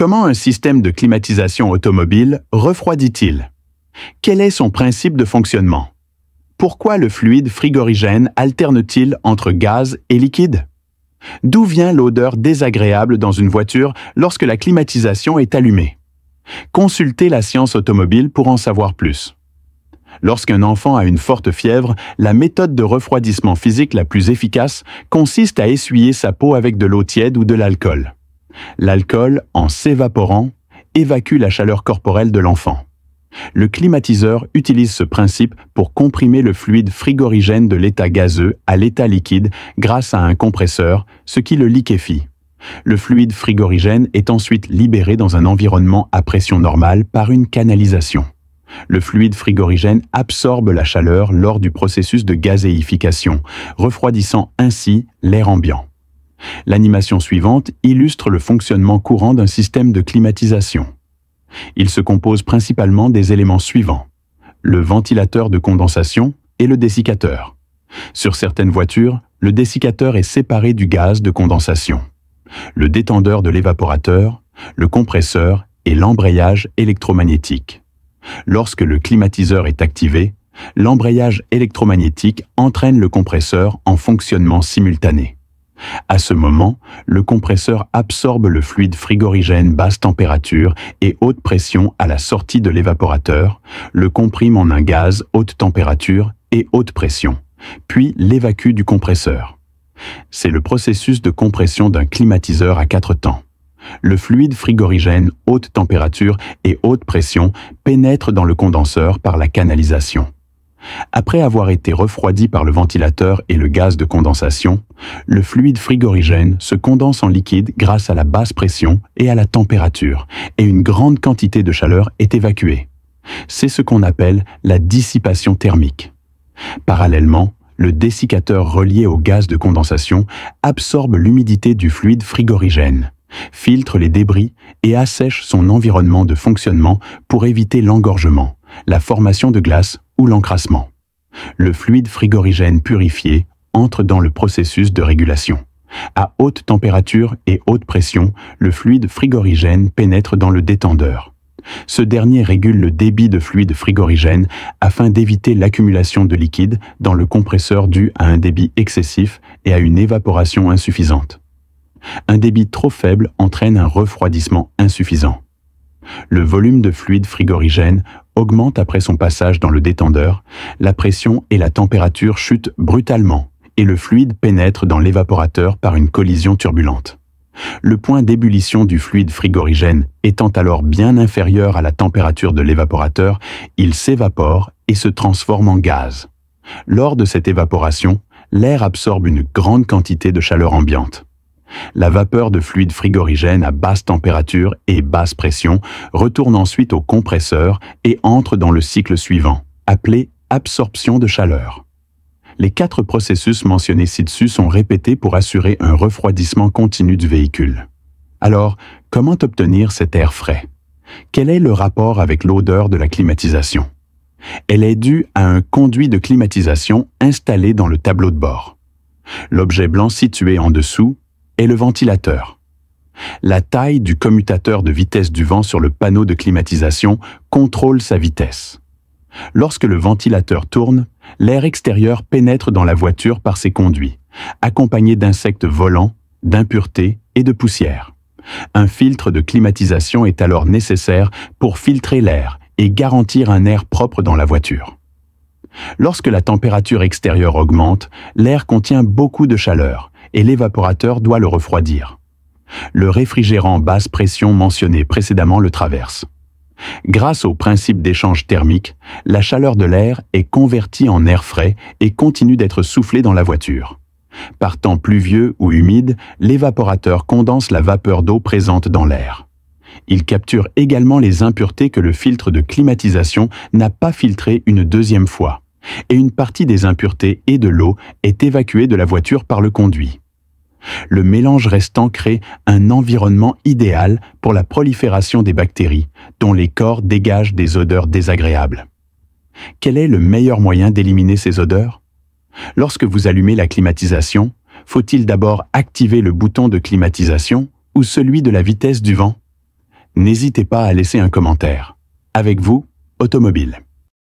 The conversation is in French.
Comment un système de climatisation automobile refroidit-il? Quel est son principe de fonctionnement? Pourquoi le fluide frigorigène alterne-t-il entre gaz et liquide? D'où vient l'odeur désagréable dans une voiture lorsque la climatisation est allumée? Consultez la science automobile pour en savoir plus. Lorsqu'un enfant a une forte fièvre, la méthode de refroidissement physique la plus efficace consiste à essuyer sa peau avec de l'eau tiède ou de l'alcool. L'alcool, en s'évaporant, évacue la chaleur corporelle de l'enfant. Le climatiseur utilise ce principe pour comprimer le fluide frigorigène de l'état gazeux à l'état liquide grâce à un compresseur, ce qui le liquéfie. Le fluide frigorigène est ensuite libéré dans un environnement à pression normale par une canalisation. Le fluide frigorigène absorbe la chaleur lors du processus de gazéification, refroidissant ainsi l'air ambiant. L'animation suivante illustre le fonctionnement courant d'un système de climatisation. Il se compose principalement des éléments suivants: le ventilateur de condensation et le dessiccateur. Sur certaines voitures, le dessiccateur est séparé du gaz de condensation. Le détendeur de l'évaporateur, le compresseur et l'embrayage électromagnétique. Lorsque le climatiseur est activé, l'embrayage électromagnétique entraîne le compresseur en fonctionnement simultané. À ce moment, le compresseur absorbe le fluide frigorigène basse température et haute pression à la sortie de l'évaporateur, le comprime en un gaz haute température et haute pression, puis l'évacue du compresseur. C'est le processus de compression d'un climatiseur à 4 temps. Le fluide frigorigène haute température et haute pression pénètre dans le condenseur par la canalisation. Après avoir été refroidi par le ventilateur et le gaz de condensation, le fluide frigorigène se condense en liquide grâce à la basse pression et à la température, et une grande quantité de chaleur est évacuée. C'est ce qu'on appelle la dissipation thermique. Parallèlement, le dessiccateur relié au gaz de condensation absorbe l'humidité du fluide frigorigène, filtre les débris et assèche son environnement de fonctionnement pour éviter l'engorgement, la formation de glace ou l'encrassement. Le fluide frigorigène purifié entre dans le processus de régulation. À haute température et haute pression, le fluide frigorigène pénètre dans le détendeur. Ce dernier régule le débit de fluide frigorigène afin d'éviter l'accumulation de liquide dans le compresseur dû à un débit excessif et à une évaporation insuffisante. Un débit trop faible entraîne un refroidissement insuffisant. Le volume de fluide frigorigène augmente après son passage dans le détendeur, la pression et la température chutent brutalement et le fluide pénètre dans l'évaporateur par une collision turbulente. Le point d'ébullition du fluide frigorigène étant alors bien inférieur à la température de l'évaporateur, il s'évapore et se transforme en gaz. Lors de cette évaporation, l'air absorbe une grande quantité de chaleur ambiante. La vapeur de fluide frigorigène à basse température et basse pression retourne ensuite au compresseur et entre dans le cycle suivant, appelé absorption de chaleur. Les 4 processus mentionnés ci-dessus sont répétés pour assurer un refroidissement continu du véhicule. Alors, comment obtenir cet air frais? Quel est le rapport avec l'odeur de la climatisation? Elle est due à un conduit de climatisation installé dans le tableau de bord. L'objet blanc situé en dessous est le ventilateur. La taille du commutateur de vitesse du vent sur le panneau de climatisation contrôle sa vitesse. Lorsque le ventilateur tourne, l'air extérieur pénètre dans la voiture par ses conduits, accompagné d'insectes volants, d'impuretés et de poussière. Un filtre de climatisation est alors nécessaire pour filtrer l'air et garantir un air propre dans la voiture. Lorsque la température extérieure augmente, l'air contient beaucoup de chaleur et l'évaporateur doit le refroidir. Le réfrigérant basse pression mentionné précédemment le traverse. Grâce au principe d'échange thermique, la chaleur de l'air est convertie en air frais et continue d'être soufflée dans la voiture. Par temps pluvieux ou humide, l'évaporateur condense la vapeur d'eau présente dans l'air. Il capture également les impuretés que le filtre de climatisation n'a pas filtrées une deuxième fois, et une partie des impuretés et de l'eau est évacuée de la voiture par le conduit. Le mélange restant crée un environnement idéal pour la prolifération des bactéries, dont les corps dégagent des odeurs désagréables. Quel est le meilleur moyen d'éliminer ces odeurs? Lorsque vous allumez la climatisation, faut-il d'abord activer le bouton de climatisation ou celui de la vitesse du vent? N'hésitez pas à laisser un commentaire. Avec vous, Automobile.